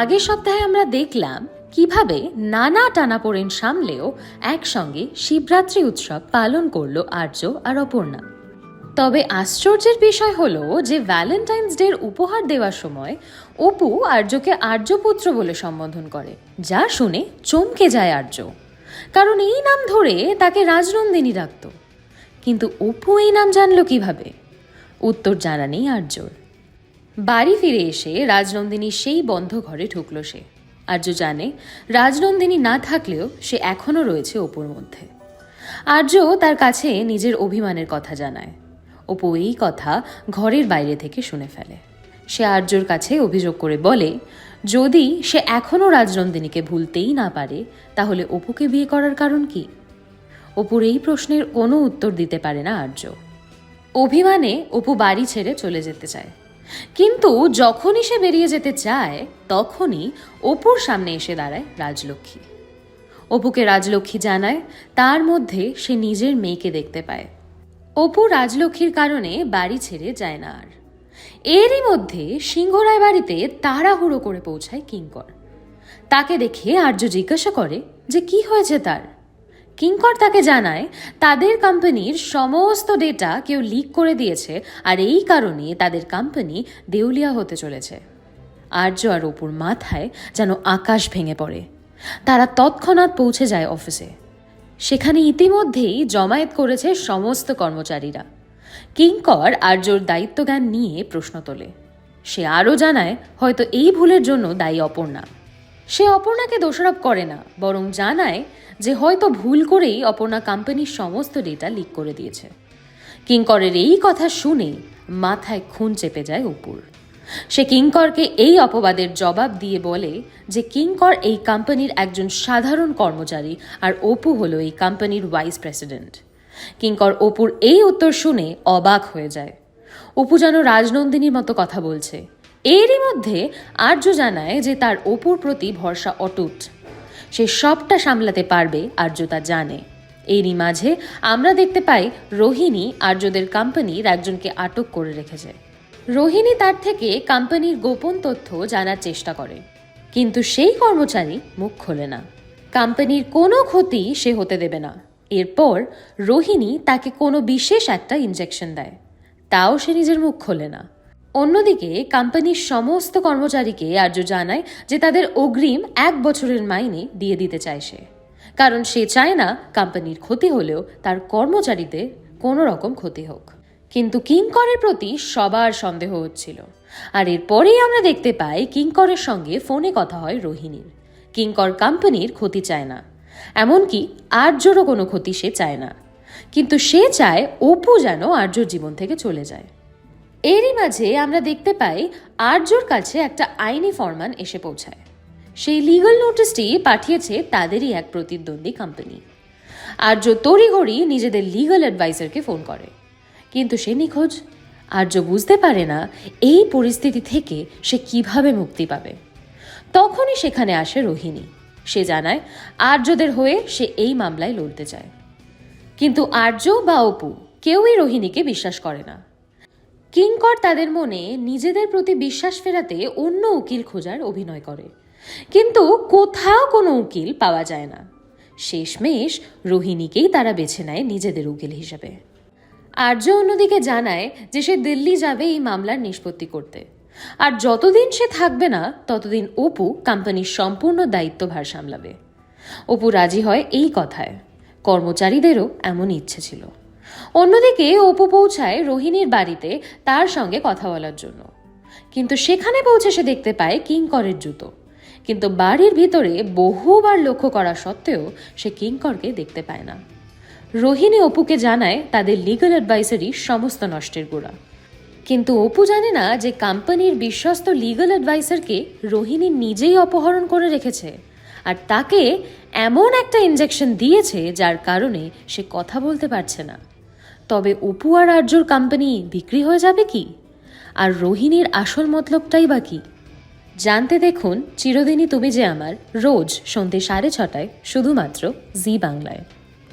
আগের সপ্তাহে আমরা দেখলাম কিভাবে নানা টানাপোড়েন সামলেও একসঙ্গে শিবরাত্রি উৎসব পালন করলো আর্য আর অপর্ণা। তবে আশ্চর্যের বিষয় হলো যে ভ্যালেন্টাইন্স ডের উপহার দেওয়ার সময় অপু আর্যকে আর্যপুত্র বলে সম্বোধন করে, যা শুনে চমকে যায় আর্য, কারণ এই নাম ধরে তাকে রাজনন্দিনী ডাকত। কিন্তু অপু এই নাম জানলো কিভাবে? উত্তর জানা নেই আর্যর। বাড়ি ফিরে এসে রাজনন্দিনী সেই বন্ধ ঘরে ঢুকল সে। আর্য জানে রাজনন্দিনী না থাকলেও সে এখনও রয়েছে অপুর মধ্যে। আর্য তার কাছে নিজের অভিমানের কথা জানায়। অপু এই কথা ঘরের বাইরে থেকে শুনে ফেলে। সে আর্যর কাছে অভিযোগ করে বলে, যদি সে এখনও রাজনন্দিনীকে ভুলতেই না পারে তাহলে অপুকে বিয়ে করার কারণ কি? অপুর এই প্রশ্নের কোনো উত্তর দিতে পারে না আর্য। অভিমানে অপু বাড়ি ছেড়ে চলে যেতে চায়, কিন্তু যখনই সে বেরিয়ে যেতে চায় তখনই অপুর সামনে এসে দাঁড়ায় রাজলক্ষ্মী। অপুকে রাজলক্ষ্মী জানায় তার মধ্যে সে নিজের মেয়েকে দেখতে পায়। অপু রাজলক্ষ্মীর কারণে বাড়ি ছেড়ে যায় না আর। এরই মধ্যে সিংহরায় বাড়িতে তাড়াহুড়ো করে পৌঁছায় কিঙ্কর। তাকে দেখে আর্য জিজ্ঞাসা করে যে কি হয়েছে তার। কিঙ্কর তাকে জানায় তাদের কোম্পানির সমস্ত ডেটা কেউ লিক করে দিয়েছে, আর এই কারণে তাদের কোম্পানি দেউলিয়া হতে চলেছে। আর্য আর অপুর মাথায় যেন আকাশ ভেঙে পড়ে। তারা তৎক্ষণাৎ পৌঁছে যায় অফিসে। সেখানে ইতিমধ্যেই জমায়েত করেছে সমস্ত কর্মচারীরা। কিঙ্কর আর্যর দায়িত্বজ্ঞান নিয়ে প্রশ্ন তোলে। সে আরও জানায় হয়তো এই ভুলের জন্য দায়ী অপর্ণা। সে অপর্ণাকে দোষারোপ করে না, বরং জানায় যে হয়তো ভুল করেই অপর্ণা কোম্পানির সমস্ত ডেটা লিক করে দিয়েছে। কিঙ্করের এই কথা শুনে মাথায় খুন চেপে যায় অপুর। সে কিঙ্করকে এই অপবাদের জবাব দিয়ে বলে যে কিঙ্কর এই কোম্পানির একজন সাধারণ কর্মচারী আর অপু হলো এই কোম্পানির ভাইস প্রেসিডেন্ট। কিঙ্কর অপুর এই উত্তর শুনে অবাক হয়ে যায়। অপু যেন রাজনন্দিনীর মতো কথা বলছে। এরই মধ্যে আর্য জানায় যে তার অপুর প্রতি ভরসা অটুট। সে সবটা সামলাতে পারবে, আর্য তা জানে। এরই মাঝে আমরা দেখতে পাই রোহিণী আর্যদের কোম্পানির একজনকে আটক করে রেখেছে। রোহিণী তার থেকে কোম্পানির গোপন তথ্য জানার চেষ্টা করে, কিন্তু সেই কর্মচারী মুখ খোলে না। কোম্পানির কোনো ক্ষতি সে হতে দেবে না। এরপর রোহিণী তাকে কোনো বিশেষ একটা ইনজেকশন দেয়, তাও সে নিজের মুখ খোলে না। অন্যদিকে কোম্পানির সমস্ত কর্মচারীকে আর্য জানায় যে তাদের অগ্রিম 1 বছরের মাইনে দিয়ে দিতে চায় সে, কারণ সে চায় না কোম্পানির ক্ষতি হলেও তার কর্মচারীদের কোনো রকম ক্ষতি হোক। কিন্তু কিঙ্করের প্রতি সবার সন্দেহ হচ্ছিল। আর এরপরেই আমরা দেখতে পাই কিঙ্করের সঙ্গে ফোনে কথা হয় রোহিণীর। কিঙ্কর কোম্পানির ক্ষতি চায় না, এমনকি আর্যরও কোনো ক্ষতি সে চায় না, কিন্তু সে চায় অপু যেন আর্যর জীবন থেকে চলে যায়। এরই মাঝে আমরা দেখতে পাই আর্যর কাছে একটা আইনি ফরমান এসে পৌঁছায়। সেই লিগ্যাল নোটিশটি পাঠিয়েছে তাদেরই এক প্রতিদ্বন্দ্বী কোম্পানি। আর্য তড়িঘড়ি নিজেদের লিগ্যাল অ্যাডভাইজারকে ফোন করে, কিন্তু সে নিখোঁজ। আর্য বুঝতে পারে না এই পরিস্থিতি থেকে সে কিভাবে মুক্তি পাবে। তখনই সেখানে আসে রোহিণী। সে জানায় আর্যদের হয়ে সে এই মামলায় লড়তে চায়, কিন্তু আর্য বা অপু কেউই রোহিণীকে বিশ্বাস করে না। কিঙ্কর তাদের মনে নিজেদের প্রতি বিশ্বাস ফেরাতে অন্য উকিল খোঁজার অভিনয় করে, কিন্তু কোথাও কোনো উকিল পাওয়া যায় না। শেষমেশ রোহিণীকেই তারা বেছে নেয় নিজেদের উকিল হিসেবে। আর্য অন্যদিকে জানায় যে সে দিল্লি যাবে এই মামলার নিষ্পত্তি করতে, আর যতদিন সে থাকবে না ততদিন অপু কোম্পানির সম্পূর্ণ দায়িত্বভার সামলাবে। অপু রাজি হয় এই কথায়। কর্মচারীদেরও এমন ইচ্ছে ছিল। অন্যদিকে অপু পৌঁছায় রোহিণীর বাড়িতে তার সঙ্গে কথা বলার জন্য, কিন্তু সেখানে পৌঁছে সে দেখতে পায় কিঙ্করের জুতো। কিন্তু বাড়ির ভিতরে বহুবার লক্ষ্য করা সত্ত্বেও সে কিঙ্করকে দেখতে পায় না। রোহিণী অপুকে জানায় তাদের লিগ্যাল অ্যাডভাইসারই সমস্ত নষ্টের গোড়া, কিন্তু অপু জানে না যে কোম্পানির বিশ্বস্ত লিগ্যাল অ্যাডভাইসারকে রোহিণী নিজেই অপহরণ করে রেখেছে, আর তাকে এমন একটা ইনজেকশন দিয়েছে যার কারণে সে কথা বলতে পারছে না। তবে অপু আর আর্যর কোম্পানি বিক্রি হয়ে যাবে কি? আর রোহিণীর আসল মতলবটাই বা কি? জানতে দেখুন চিরদিনই তুমি যে আমার, রোজ সন্ধ্যে 6:30টায় শুধুমাত্র জি বাংলায়।